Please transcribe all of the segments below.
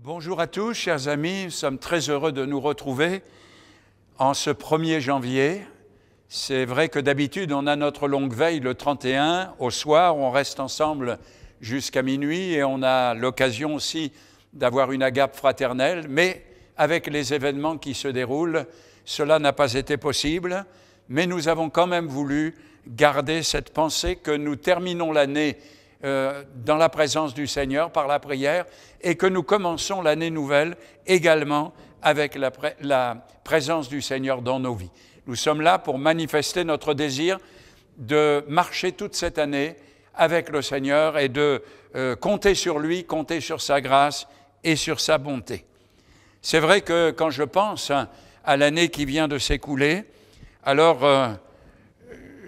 Bonjour à tous, chers amis, nous sommes très heureux de nous retrouver en ce 1er janvier. C'est vrai que d'habitude, on a notre longue veille le 31 au soir, on reste ensemble jusqu'à minuit et on a l'occasion aussi d'avoir une agape fraternelle, mais avec les événements qui se déroulent, cela n'a pas été possible, mais nous avons quand même voulu garder cette pensée que nous terminons l'année dans la présence du Seigneur par la prière et que nous commençons l'année nouvelle également avec la présence du Seigneur dans nos vies. Nous sommes là pour manifester notre désir de marcher toute cette année avec le Seigneur et de compter sur lui, compter sur sa grâce et sur sa bonté. C'est vrai que quand je pense à l'année qui vient de s'écouler, alors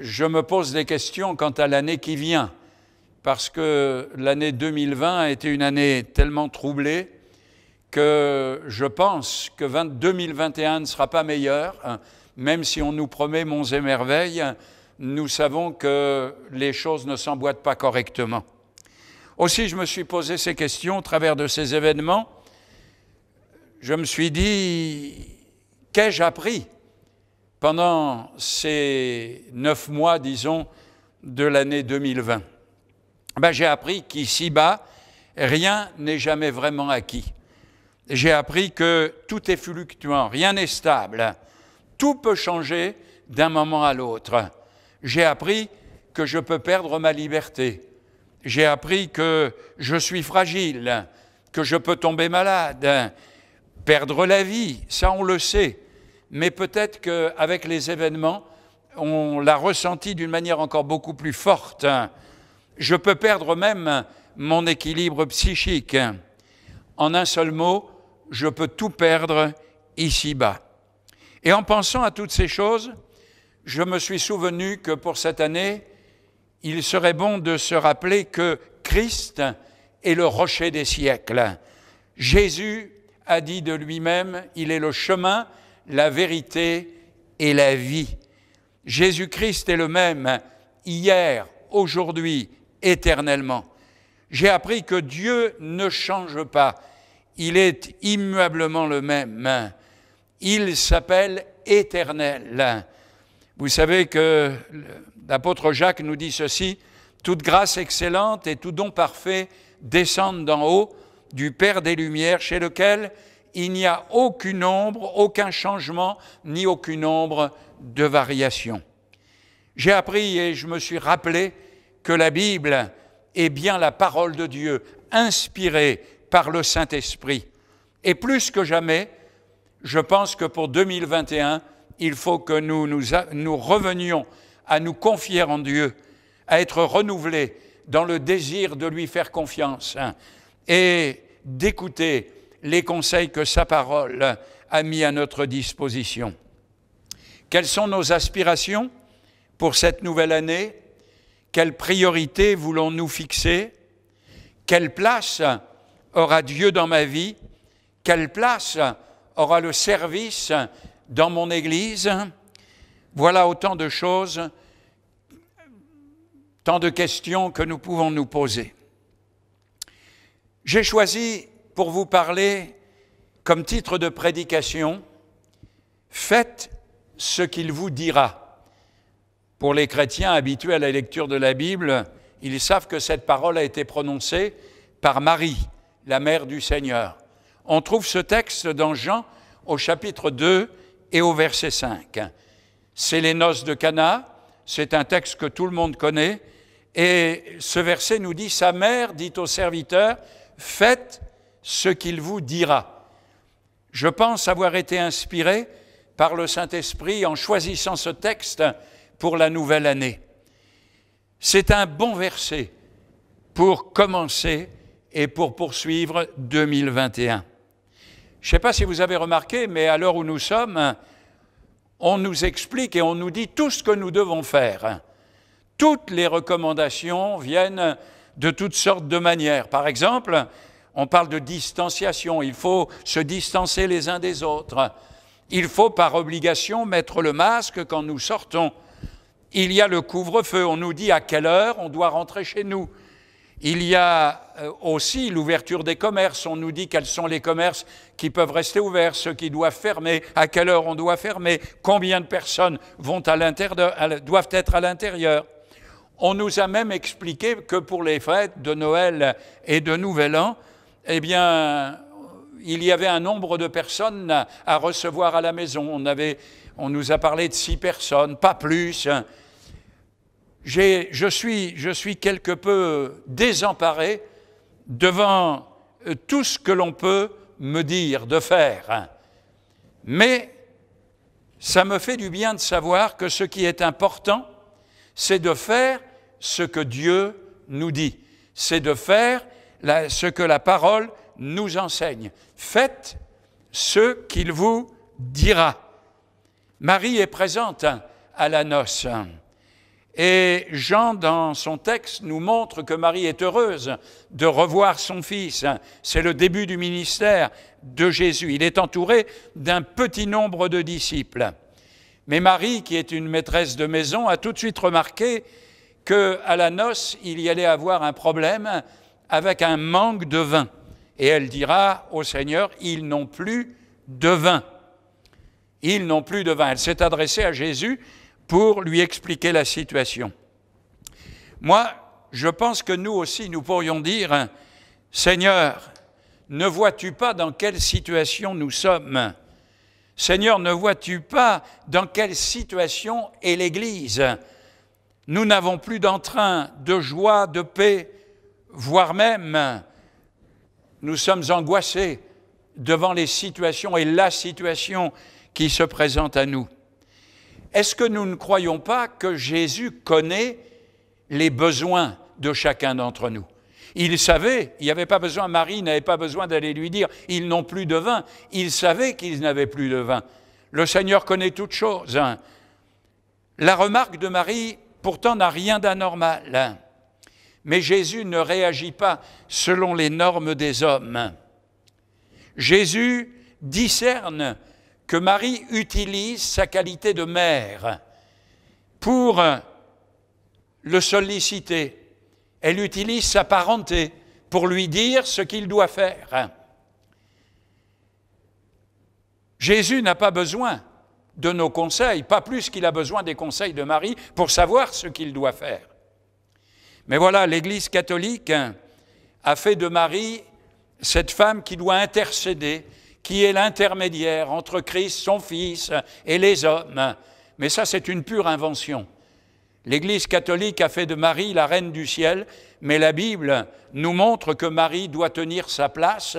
je me pose des questions quant à l'année qui vient, parce que l'année 2020 a été une année tellement troublée que je pense que 2021 ne sera pas meilleur. Même si on nous promet monts et merveilles, nous savons que les choses ne s'emboîtent pas correctement. Aussi, je me suis posé ces questions au travers de ces événements. Je me suis dit, qu'ai-je appris pendant ces 9 mois, disons, de l'année 2020 ? J'ai appris qu'ici-bas, rien n'est jamais vraiment acquis. J'ai appris que tout est fluctuant, rien n'est stable. Tout peut changer d'un moment à l'autre. J'ai appris que je peux perdre ma liberté. J'ai appris que je suis fragile, que je peux tomber malade, perdre la vie, ça on le sait. Mais peut-être qu'avec les événements, on l'a ressenti d'une manière encore beaucoup plus forte. Je peux perdre même mon équilibre psychique. En un seul mot, je peux tout perdre ici-bas. Et en pensant à toutes ces choses, je me suis souvenu que pour cette année, il serait bon de se rappeler que Christ est le rocher des siècles. Jésus a dit de lui-même, il est le chemin, la vérité et la vie. Jésus-Christ est le même hier, aujourd'hui, éternellement. J'ai appris que Dieu ne change pas. Il est immuablement le même. Il s'appelle Éternel. Vous savez que l'apôtre Jacques nous dit ceci, « Toute grâce excellente et tout don parfait descendent d'en haut, du Père des Lumières, chez lequel il n'y a aucune ombre, aucun changement, ni aucune ombre de variation. » J'ai appris et je me suis rappelé que la Bible est bien la parole de Dieu, inspirée par le Saint-Esprit. Et plus que jamais, je pense que pour 2021, il faut que nous revenions à nous confier en Dieu, à être renouvelés dans le désir de lui faire confiance et d'écouter les conseils que sa parole a mis à notre disposition. Quelles sont nos aspirations pour cette nouvelle année ? Quelles priorités voulons-nous fixer ? Quelle place aura Dieu dans ma vie ? Quelle place aura le service dans mon Église ? Voilà autant de choses, tant de questions que nous pouvons nous poser. J'ai choisi pour vous parler comme titre de prédication « Faites ce qu'il vous dira ». Pour les chrétiens habitués à la lecture de la Bible, ils savent que cette parole a été prononcée par Marie, la mère du Seigneur. On trouve ce texte dans Jean au chapitre 2 et au verset 5. C'est les noces de Cana, c'est un texte que tout le monde connaît, et ce verset nous dit « Sa mère dit au serviteur, faites ce qu'il vous dira ». Je pense avoir été inspiré par le Saint-Esprit en choisissant ce texte pour la nouvelle année. C'est un bon verset pour commencer et pour poursuivre 2021. Je ne sais pas si vous avez remarqué, mais à l'heure où nous sommes, on nous explique et on nous dit tout ce que nous devons faire. Toutes les recommandations viennent de toutes sortes de manières. Par exemple, on parle de distanciation, il faut se distancer les uns des autres. Il faut par obligation mettre le masque quand nous sortons. Il y a le couvre-feu, on nous dit à quelle heure on doit rentrer chez nous. Il y a aussi l'ouverture des commerces. On nous dit quels sont les commerces qui peuvent rester ouverts, ceux qui doivent fermer, à quelle heure on doit fermer, combien de personnes doivent être à l'intérieur. On nous a même expliqué que pour les fêtes de Noël et de Nouvel An, eh bien, il y avait un nombre de personnes à recevoir à la maison. On nous a parlé de 6 personnes, pas plus. Je suis quelque peu désemparé devant tout ce que l'on peut me dire de faire. Mais ça me fait du bien de savoir que ce qui est important, c'est de faire ce que Dieu nous dit. C'est de faire ce que la parole nous enseigne. Faites ce qu'il vous dira. Marie est présente à la noce. Et Jean, dans son texte, nous montre que Marie est heureuse de revoir son fils. C'est le début du ministère de Jésus. Il est entouré d'un petit nombre de disciples. Mais Marie, qui est une maîtresse de maison, a tout de suite remarqué qu'à la noce, il y allait avoir un problème avec un manque de vin. Et elle dira au Seigneur, ils n'ont plus de vin. Ils n'ont plus de vin. Elle s'est adressée à Jésus pour lui expliquer la situation. Moi, je pense que nous aussi, nous pourrions dire, Seigneur, ne vois-tu pas dans quelle situation nous sommes? Seigneur, ne vois-tu pas dans quelle situation est l'Église? Nous n'avons plus d'entrain, de joie, de paix, voire même, nous sommes angoissés devant les situations et la situation qui se présente à nous. Est-ce que nous ne croyons pas que Jésus connaît les besoins de chacun d'entre nous? Il savait, il n'y avait pas besoin, Marie n'avait pas besoin d'aller lui dire « ils n'ont plus de vin ». Il savait qu'ils n'avaient plus de vin. Le Seigneur connaît toutes choses. La remarque de Marie, pourtant, n'a rien d'anormal. Mais Jésus ne réagit pas selon les normes des hommes. Jésus discerne que Marie utilise sa qualité de mère pour le solliciter. Elle utilise sa parenté pour lui dire ce qu'il doit faire. Jésus n'a pas besoin de nos conseils, pas plus qu'il a besoin des conseils de Marie pour savoir ce qu'il doit faire. Mais voilà, l'Église catholique a fait de Marie cette femme qui doit intercéder, qui est l'intermédiaire entre Christ, son Fils, et les hommes. Mais ça, c'est une pure invention. L'Église catholique a fait de Marie la reine du ciel, mais la Bible nous montre que Marie doit tenir sa place,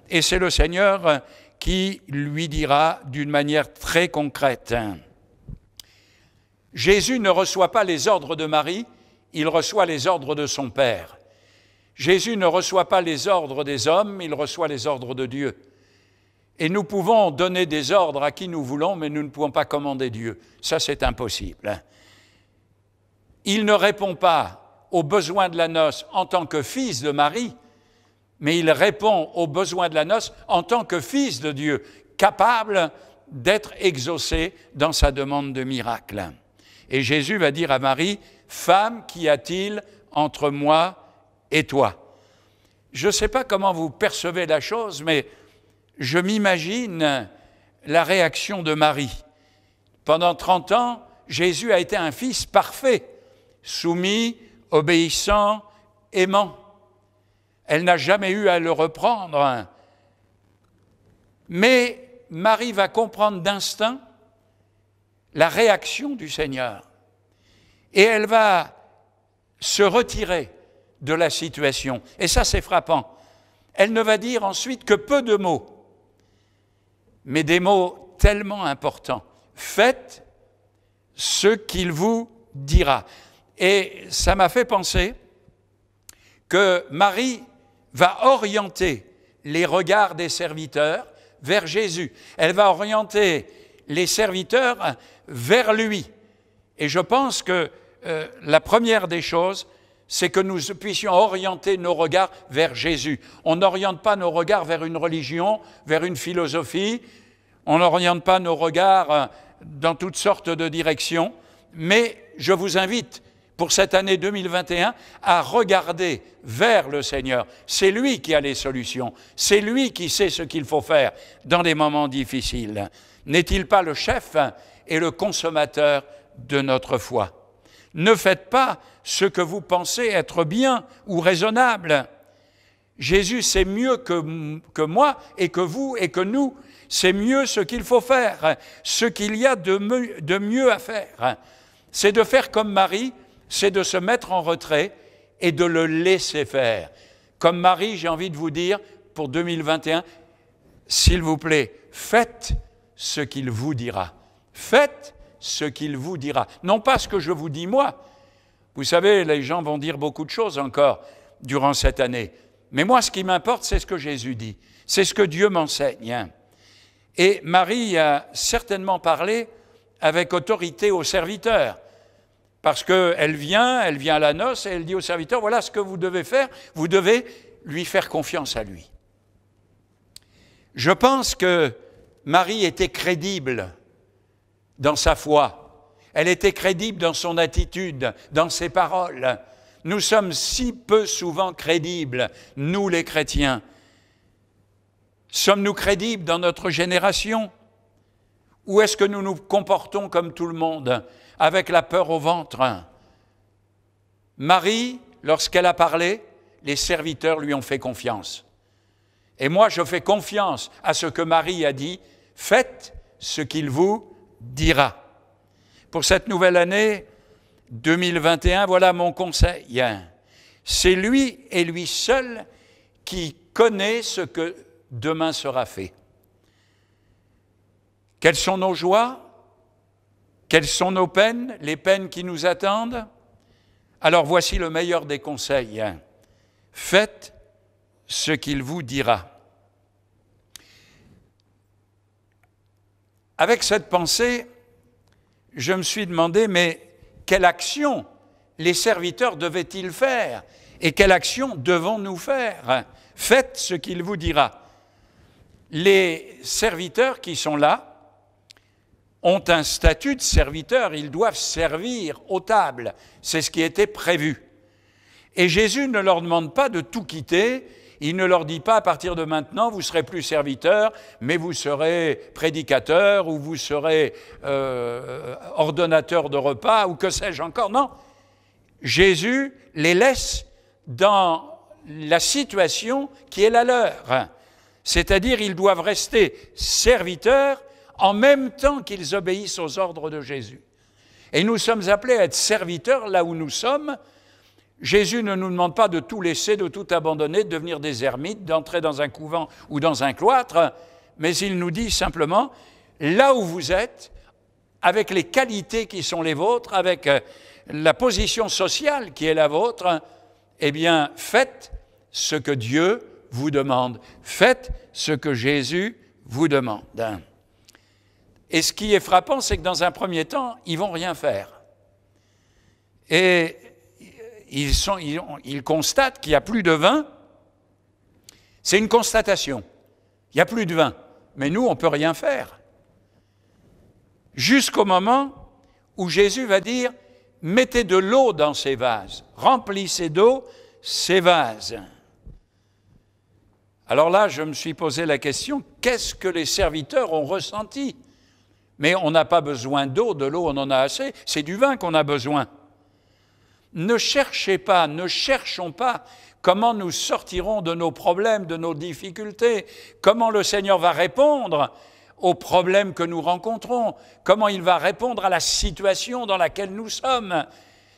et c'est le Seigneur qui lui dira d'une manière très concrète. Jésus ne reçoit pas les ordres de Marie, il reçoit les ordres de son Père. Jésus ne reçoit pas les ordres des hommes, il reçoit les ordres de Dieu. Et nous pouvons donner des ordres à qui nous voulons, mais nous ne pouvons pas commander Dieu. Ça, c'est impossible. Il ne répond pas aux besoins de la noce en tant que fils de Marie, mais il répond aux besoins de la noce en tant que fils de Dieu, capable d'être exaucé dans sa demande de miracle. Et Jésus va dire à Marie, « Femme, qu'y a-t-il entre moi et toi ?» Je ne sais pas comment vous percevez la chose, mais je m'imagine la réaction de Marie. Pendant 30 ans, Jésus a été un fils parfait, soumis, obéissant, aimant. Elle n'a jamais eu à le reprendre. Mais Marie va comprendre d'instinct la réaction du Seigneur. Et elle va se retirer de la situation. Et ça, c'est frappant. Elle ne va dire ensuite que peu de mots, mais des mots tellement importants. Faites ce qu'il vous dira. Et ça m'a fait penser que Marie va orienter les regards des serviteurs vers Jésus. Elle va orienter les serviteurs vers lui. Et je pense que la première des choses, c'est que nous puissions orienter nos regards vers Jésus. On n'oriente pas nos regards vers une religion, vers une philosophie, on n'oriente pas nos regards dans toutes sortes de directions, mais je vous invite, pour cette année 2021 à regarder vers le Seigneur. C'est lui qui a les solutions. C'est lui qui sait ce qu'il faut faire dans des moments difficiles. N'est-il pas le chef et le consommateur de notre foi? Ne faites pas ce que vous pensez être bien ou raisonnable. Jésus sait mieux que moi et que vous et que nous. C'est mieux ce qu'il faut faire, ce qu'il y a de mieux à faire. C'est de faire comme Marie, c'est de se mettre en retrait et de le laisser faire. Comme Marie, j'ai envie de vous dire, pour 2021, s'il vous plaît, faites ce qu'il vous dira. Faites ce qu'il vous dira. Non pas ce que je vous dis moi. Vous savez, les gens vont dire beaucoup de choses encore durant cette année. Mais moi, ce qui m'importe, c'est ce que Jésus dit. C'est ce que Dieu m'enseigne. Et Marie a certainement parlé avec autorité aux serviteurs. Parce qu'elle vient à la noce et elle dit aux serviteurs, voilà ce que vous devez faire, vous devez lui faire confiance à lui. Je pense que Marie était crédible dans sa foi. Elle était crédible dans son attitude, dans ses paroles. Nous sommes si peu souvent crédibles, nous les chrétiens. Sommes-nous crédibles dans notre génération? Ou est-ce que nous nous comportons comme tout le monde, avec la peur au ventre? Marie, lorsqu'elle a parlé, les serviteurs lui ont fait confiance. Et moi, je fais confiance à ce que Marie a dit, faites ce qu'il vous dira. Pour cette nouvelle année 2021, voilà mon conseil. C'est lui et lui seul qui connaît ce que demain sera fait. Quelles sont nos joies? Quelles sont nos peines, les peines qui nous attendent? Alors voici le meilleur des conseils. Faites ce qu'il vous dira. Avec cette pensée, je me suis demandé, mais quelle action les serviteurs devaient-ils faire? Et quelle action devons-nous faire? Faites ce qu'il vous dira. Les serviteurs qui sont là ont un statut de serviteur, ils doivent servir aux tables. C'est ce qui était prévu. Et Jésus ne leur demande pas de tout quitter, il ne leur dit pas à partir de maintenant, vous ne serez plus serviteurs, mais vous serez prédicateurs ou vous serez ordonnateurs de repas ou que sais-je encore. Non, Jésus les laisse dans la situation qui est la leur. C'est-à-dire, ils doivent rester serviteurs en même temps qu'ils obéissent aux ordres de Jésus. Et nous sommes appelés à être serviteurs là où nous sommes. Jésus ne nous demande pas de tout laisser, de tout abandonner, de devenir des ermites, d'entrer dans un couvent ou dans un cloître, mais il nous dit simplement, là où vous êtes, avec les qualités qui sont les vôtres, avec la position sociale qui est la vôtre, eh bien, faites ce que Dieu vous demande. Faites ce que Jésus vous demande. Et ce qui est frappant, c'est que dans un premier temps, ils ne vont rien faire. Et ils constatent qu'il n'y a plus de vin. C'est une constatation. Il n'y a plus de vin. Mais nous, on ne peut rien faire. Jusqu'au moment où Jésus va dire, mettez de l'eau dans ces vases, remplissez d'eau ces vases. Alors là, je me suis posé la question, qu'est-ce que les serviteurs ont ressenti? Mais on n'a pas besoin d'eau, de l'eau on en a assez, c'est du vin qu'on a besoin. Ne cherchez pas, ne cherchons pas comment nous sortirons de nos problèmes, de nos difficultés, comment le Seigneur va répondre aux problèmes que nous rencontrons, comment il va répondre à la situation dans laquelle nous sommes.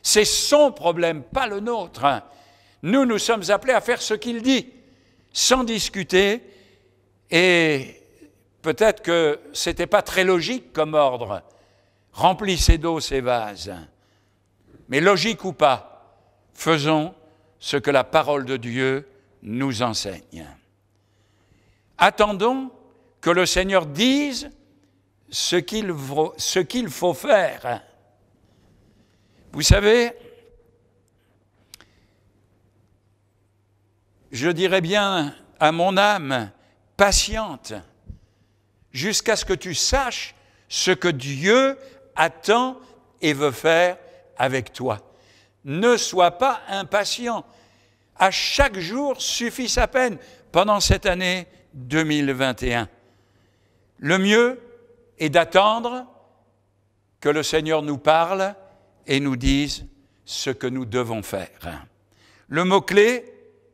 C'est son problème, pas le nôtre. Nous, nous sommes appelés à faire ce qu'il dit, sans discuter, et peut-être que ce n'était pas très logique comme ordre. Remplissez d'eau ces vases. Mais logique ou pas, faisons ce que la parole de Dieu nous enseigne. Attendons que le Seigneur dise ce qu'il faut faire. Vous savez, je dirais bien à mon âme, patiente, jusqu'à ce que tu saches ce que Dieu attend et veut faire avec toi. Ne sois pas impatient. À chaque jour suffit sa peine pendant cette année 2021. Le mieux est d'attendre que le Seigneur nous parle et nous dise ce que nous devons faire. Le mot-clé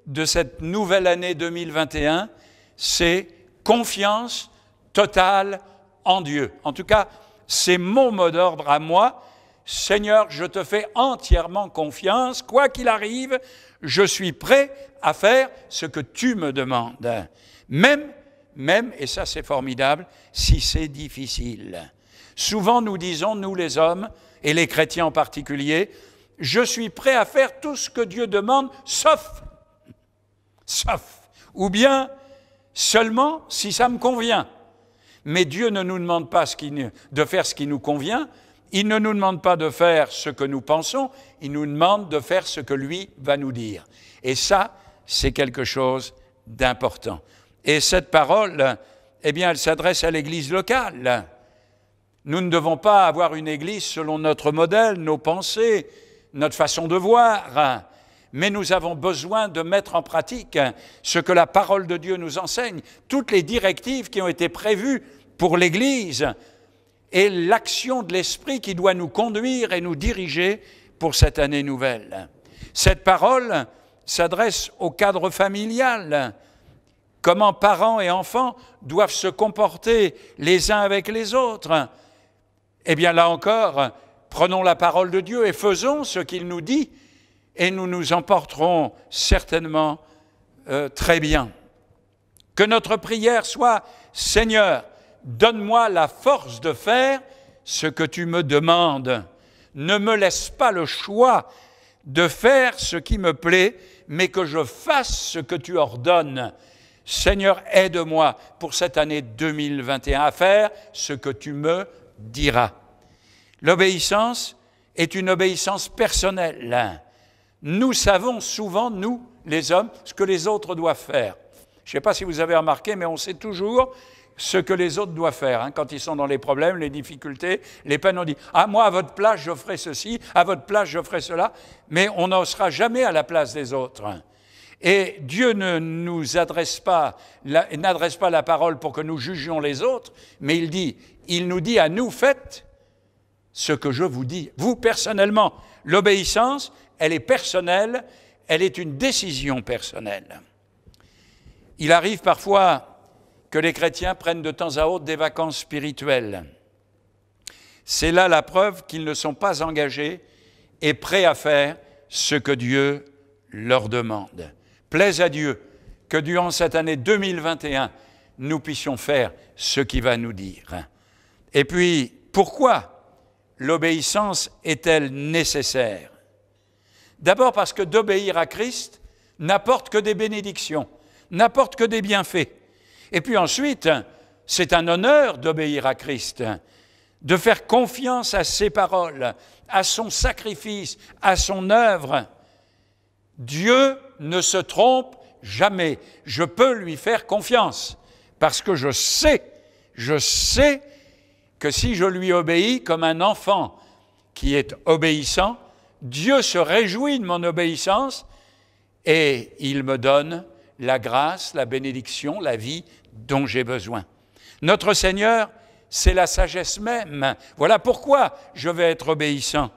de cette nouvelle année 2021, c'est confiance totale en Dieu. En tout cas, c'est mon mot d'ordre à moi. Seigneur, je te fais entièrement confiance. Quoi qu'il arrive, je suis prêt à faire ce que tu me demandes. Même, et ça c'est formidable, si c'est difficile. Souvent nous disons, nous les hommes, et les chrétiens en particulier, je suis prêt à faire tout ce que Dieu demande, sauf, ou bien seulement si ça me convient. Mais Dieu ne nous demande pas de faire ce qui nous convient, il ne nous demande pas de faire ce que nous pensons, il nous demande de faire ce que lui va nous dire. Et ça, c'est quelque chose d'important. Et cette parole, eh bien, elle s'adresse à l'Église locale. Nous ne devons pas avoir une Église selon notre modèle, nos pensées, notre façon de voir, mais nous avons besoin de mettre en pratique ce que la parole de Dieu nous enseigne, toutes les directives qui ont été prévues pour l'Église et l'action de l'Esprit qui doit nous conduire et nous diriger pour cette année nouvelle. Cette parole s'adresse au cadre familial, comment parents et enfants doivent se comporter les uns avec les autres. Eh bien là encore, prenons la parole de Dieu et faisons ce qu'il nous dit et nous nous en porterons certainement très bien. Que notre prière soit « Seigneur, donne-moi la force de faire ce que tu me demandes. Ne me laisse pas le choix de faire ce qui me plaît, mais que je fasse ce que tu ordonnes. Seigneur, aide-moi pour cette année 2021 à faire ce que tu me diras. » L'obéissance est une obéissance personnelle. Nous savons souvent, nous, les hommes, ce que les autres doivent faire. Je ne sais pas si vous avez remarqué, mais on sait toujours ce que les autres doivent faire. Quand ils sont dans les problèmes, les difficultés, les peines, on dit « Ah, moi, à votre place, je ferai ceci, à votre place, je ferai cela. » Mais on n'en sera jamais à la place des autres. Et Dieu ne nous n'adresse pas la parole pour que nous jugions les autres, mais il nous dit à nous, faites ce que je vous dis. Vous, personnellement, l'obéissance, elle est personnelle, elle est une décision personnelle. Il arrive parfois que les chrétiens prennent de temps à autre des vacances spirituelles. C'est là la preuve qu'ils ne sont pas engagés et prêts à faire ce que Dieu leur demande. Plaise à Dieu que durant cette année 2021, nous puissions faire ce qu'il va nous dire. Et puis, pourquoi l'obéissance est-elle nécessaire? D'abord parce que d'obéir à Christ n'apporte que des bénédictions, n'apporte que des bienfaits. Et puis ensuite, c'est un honneur d'obéir à Christ, de faire confiance à ses paroles, à son sacrifice, à son œuvre. Dieu ne se trompe jamais. Je peux lui faire confiance parce que je sais que si je lui obéis comme un enfant qui est obéissant, Dieu se réjouit de mon obéissance et il me donne la grâce, la bénédiction, la vie dont j'ai besoin. Notre Seigneur, c'est la sagesse même. Voilà pourquoi je vais être obéissant.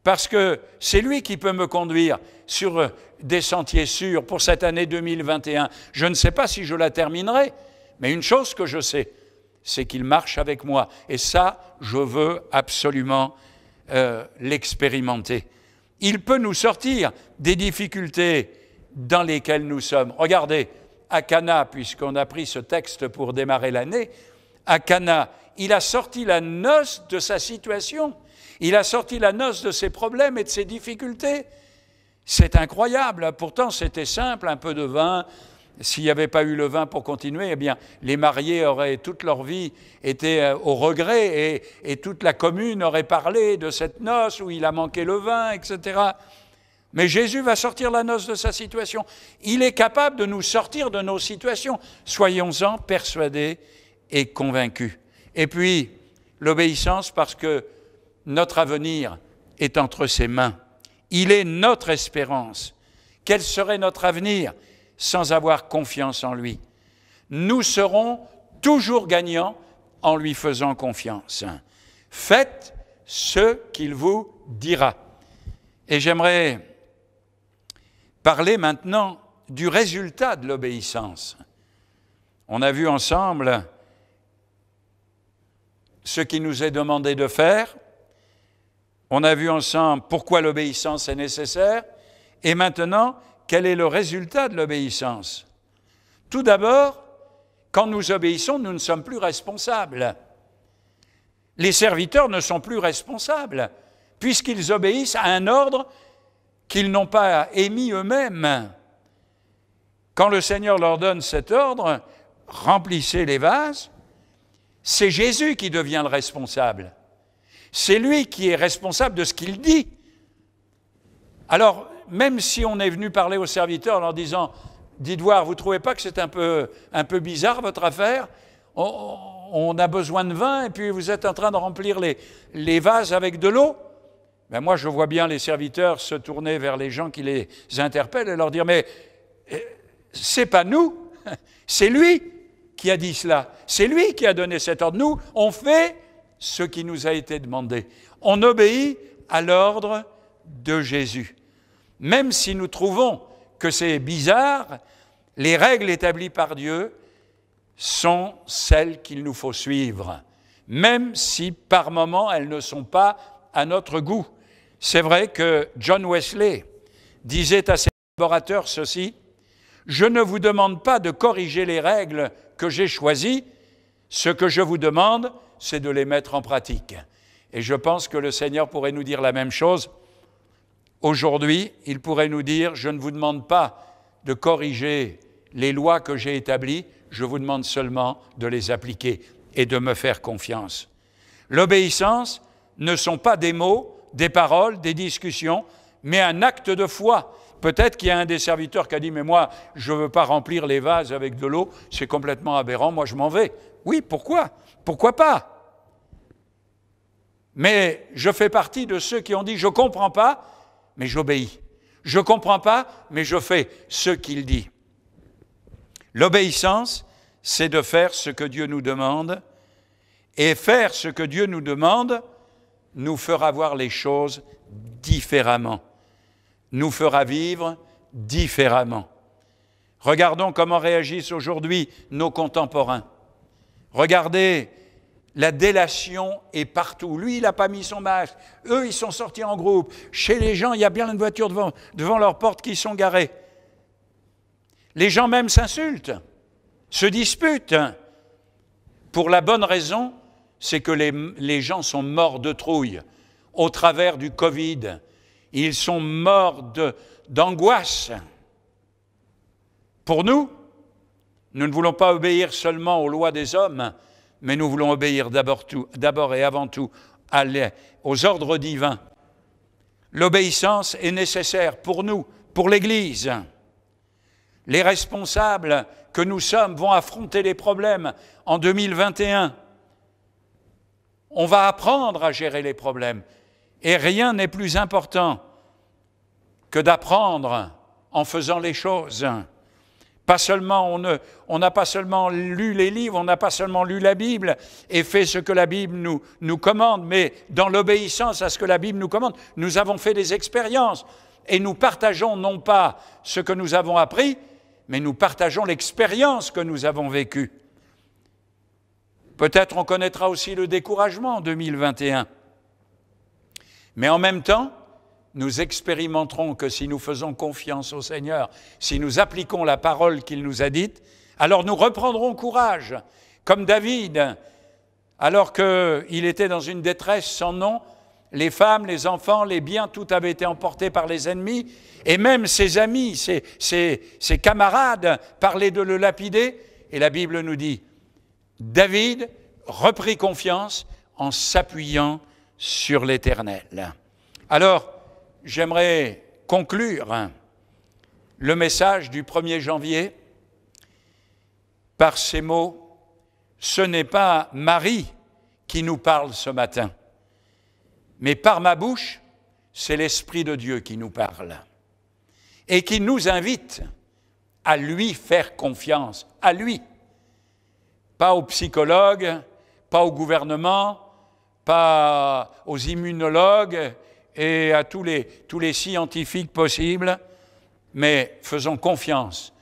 Parce que c'est lui qui peut me conduire sur des sentiers sûrs pour cette année 2021. Je ne sais pas si je la terminerai, mais une chose que je sais, c'est qu'il marche avec moi. Et ça, je veux absolument l'expérimenter. Il peut nous sortir des difficultés dans lesquelles nous sommes. Regardez, à Cana, puisqu'on a pris ce texte pour démarrer l'année, à Cana, il a sorti la noce de sa situation. Il a sorti la noce de ses problèmes et de ses difficultés. C'est incroyable. Pourtant, c'était simple, un peu de vin. S'il n'y avait pas eu le vin pour continuer, eh bien, les mariés auraient toute leur vie été au regret et toute la commune aurait parlé de cette noce où il a manqué le vin, etc. Mais Jésus va sortir la noce de sa situation. Il est capable de nous sortir de nos situations. Soyons-en persuadés et convaincus. Et puis, l'obéissance parce que notre avenir est entre ses mains. Il est notre espérance. Quel serait notre avenir sans avoir confiance en lui? Nous serons toujours gagnants en lui faisant confiance. Faites ce qu'il vous dira. Et j'aimerais parler maintenant du résultat de l'obéissance. On a vu ensemble ce qui nous est demandé de faire. On a vu ensemble pourquoi l'obéissance est nécessaire. Et maintenant, quel est le résultat de l'obéissance? Tout d'abord, quand nous obéissons, nous ne sommes plus responsables. Les serviteurs ne sont plus responsables, puisqu'ils obéissent à un ordre qu'ils n'ont pas émis eux-mêmes. Quand le Seigneur leur donne cet ordre, remplissez les vases, c'est Jésus qui devient le responsable. C'est lui qui est responsable de ce qu'il dit. Alors, même si on est venu parler aux serviteurs en leur disant « Dites voir, vous ne trouvez pas que c'est un peu bizarre votre affaire ? On a besoin de vin et puis vous êtes en train de remplir les vases avec de l'eau ?» Ben moi, je vois bien les serviteurs se tourner vers les gens qui les interpellent et leur dire « Mais c'est pas nous, c'est lui qui a dit cela, c'est lui qui a donné cet ordre. Nous, on fait ce qui nous a été demandé. On obéit à l'ordre de Jésus. Même si nous trouvons que c'est bizarre, les règles établies par Dieu sont celles qu'il nous faut suivre, même si par moments elles ne sont pas à notre goût. C'est vrai que John Wesley disait à ses collaborateurs ceci: « Je ne vous demande pas de corriger les règles que j'ai choisies, ce que je vous demande, c'est de les mettre en pratique. » Et je pense que le Seigneur pourrait nous dire la même chose. Aujourd'hui, il pourrait nous dire « Je ne vous demande pas de corriger les lois que j'ai établies, je vous demande seulement de les appliquer et de me faire confiance. » L'obéissance ne sont pas des mots, des paroles, des discussions, mais un acte de foi. Peut-être qu'il y a un des serviteurs qui a dit « Mais moi, je ne veux pas remplir les vases avec de l'eau, c'est complètement aberrant, moi je m'en vais. » Oui, pourquoi? Pourquoi pas? Mais je fais partie de ceux qui ont dit « Je ne comprends pas, mais j'obéis. Je ne comprends pas, mais je fais ce qu'il dit. » L'obéissance, c'est de faire ce que Dieu nous demande, et faire ce que Dieu nous demande nous fera voir les choses différemment, nous fera vivre différemment. Regardons comment réagissent aujourd'hui nos contemporains. Regardez, la délation est partout. Lui, il n'a pas mis son masque. Eux, ils sont sortis en groupe. Chez les gens, il y a bien une voiture devant leur porte qui sont garées. Les gens même s'insultent, se disputent. Pour la bonne raison, c'est que les gens sont morts de trouille au travers du Covid. Ils sont morts d'angoisse. Pour nous, nous ne voulons pas obéir seulement aux lois des hommes, mais nous voulons obéir d'abord et avant tout aux ordres divins. L'obéissance est nécessaire pour nous, pour l'Église. Les responsables que nous sommes vont affronter les problèmes en 2021. On va apprendre à gérer les problèmes. Et rien n'est plus important que d'apprendre en faisant les choses. Pas seulement, on n'a pas seulement lu les livres, on n'a pas seulement lu la Bible et fait ce que la Bible nous commande, mais dans l'obéissance à ce que la Bible nous commande, nous avons fait des expériences et nous partageons non pas ce que nous avons appris, mais nous partageons l'expérience que nous avons vécue. Peut-être on connaîtra aussi le découragement en 2021. Mais en même temps, nous expérimenterons que si nous faisons confiance au Seigneur, si nous appliquons la parole qu'il nous a dite, alors nous reprendrons courage, comme David, alors qu'il était dans une détresse sans nom, les femmes, les enfants, les biens, tout avait été emporté par les ennemis, et même ses amis, ses camarades parlaient de le lapider, et la Bible nous dit, David reprit confiance en s'appuyant sur l'Éternel. Alors, j'aimerais conclure le message du 1er janvier par ces mots. Ce n'est pas Marie qui nous parle ce matin, mais par ma bouche, c'est l'Esprit de Dieu qui nous parle et qui nous invite à lui faire confiance, à lui. Pas aux psychologues, pas au gouvernement, pas aux immunologues et à tous les scientifiques possibles, mais faisons confiance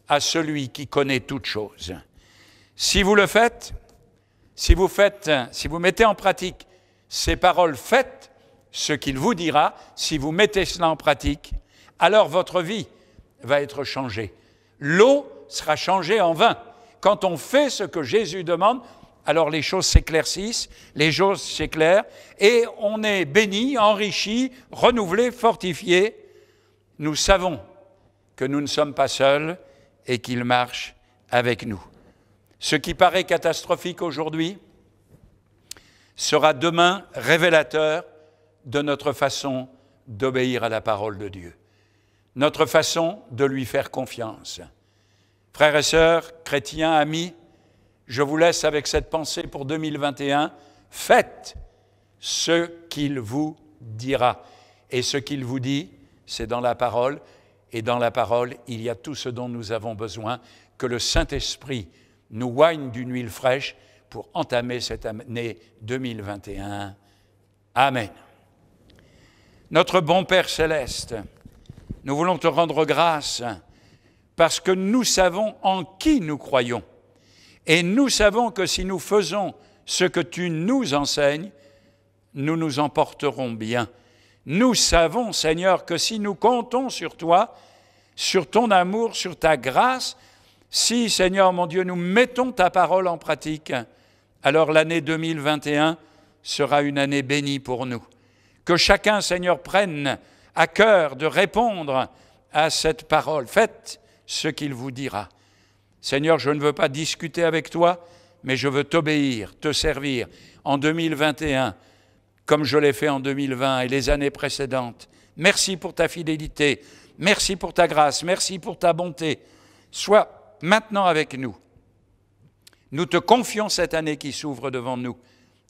à celui qui connaît toutes choses. Si vous le faites, si vous mettez en pratique ces paroles, faites ce qu'il vous dira, si vous mettez cela en pratique, alors votre vie va être changée. L'eau sera changée en vin. Quand on fait ce que Jésus demande, alors les choses s'éclaircissent, les choses s'éclairent, et on est béni, enrichi, renouvelé, fortifié. Nous savons que nous ne sommes pas seuls et qu'il marche avec nous. Ce qui paraît catastrophique aujourd'hui sera demain révélateur de notre façon d'obéir à la parole de Dieu, notre façon de lui faire confiance. Frères et sœurs, chrétiens, amis, je vous laisse avec cette pensée pour 2021. Faites ce qu'il vous dira. Et ce qu'il vous dit, c'est dans la parole. Et dans la parole, il y a tout ce dont nous avons besoin, que le Saint-Esprit nous oigne d'une huile fraîche pour entamer cette année 2021. Amen. Notre bon Père céleste, nous voulons te rendre grâce parce que nous savons en qui nous croyons. Et nous savons que si nous faisons ce que tu nous enseignes, nous nous en porterons bien. Nous savons, Seigneur, que si nous comptons sur toi, sur ton amour, sur ta grâce, si, Seigneur mon Dieu, nous mettons ta parole en pratique, alors l'année 2021 sera une année bénie pour nous. Que chacun, Seigneur, prenne à cœur de répondre à cette parole. Faites ce qu'il vous dira. Seigneur, je ne veux pas discuter avec toi, mais je veux t'obéir, te servir en 2021, comme je l'ai fait en 2020 et les années précédentes. Merci pour ta fidélité, merci pour ta grâce, merci pour ta bonté. Sois maintenant avec nous. Nous te confions cette année qui s'ouvre devant nous.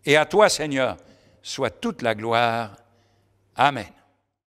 Et à toi, Seigneur, soit toute la gloire. Amen.